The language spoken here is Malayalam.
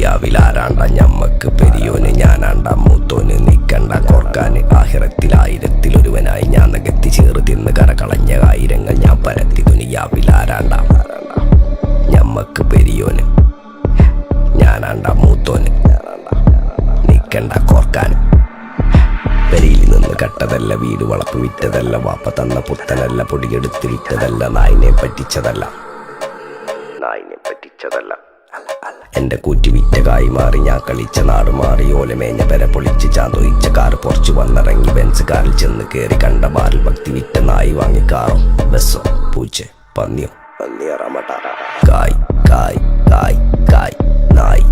ദുനിയാവിലാരാണ്ട ഞമ്മക്ക് പെരിയോന് ഞാനാണ്ട മൂത്തോന് നിക്കണ്ട കോർക്കാന് ആഹിറത്തിൽ ആയിരത്തിലൊരുവനായി ഞാൻ നികത്തി ചേറ് തിന്ന് കരകളഞ്ഞ ആയിരങ്ങൾ ഞാൻ പരത്തി ദുനിയാവിലാരാണ്ട ഞമ്മക്ക് പെരിയോന് ഞാനാണ്ട മൂത്തോന് നിക്കണ്ട കോർക്കാന് പെരിയിൽ നിന്ന് കട്ടതല്ല വീട് വളപ്പ് വിറ്റതല്ല വാപ്പ തന്ന പുത്തനല്ല പൊടിയെടുത്ത് വിറ്റതല്ല നായിനെ പറ്റിച്ചതല്ല എന്റെ കൂറ്റി വിറ്റ കായി മാറി ഞാൻ കളിച്ച നാട് മാറി ഓലമേഞ്ഞ പെര പൊളിച്ച് ചാന്തൊയിച്ച കാറ് പൊറച്ചു വന്നിറങ്ങി ബെൻസ് കാറിൽ ചെന്ന് കയറി കണ്ട ബാറിൽ ഭക്തി വിറ്റ നായി വാങ്ങി കാറോ ബസ്സോ പൂച്ച പന്നിയോ കായ് കായ് കായ് കായ് നായി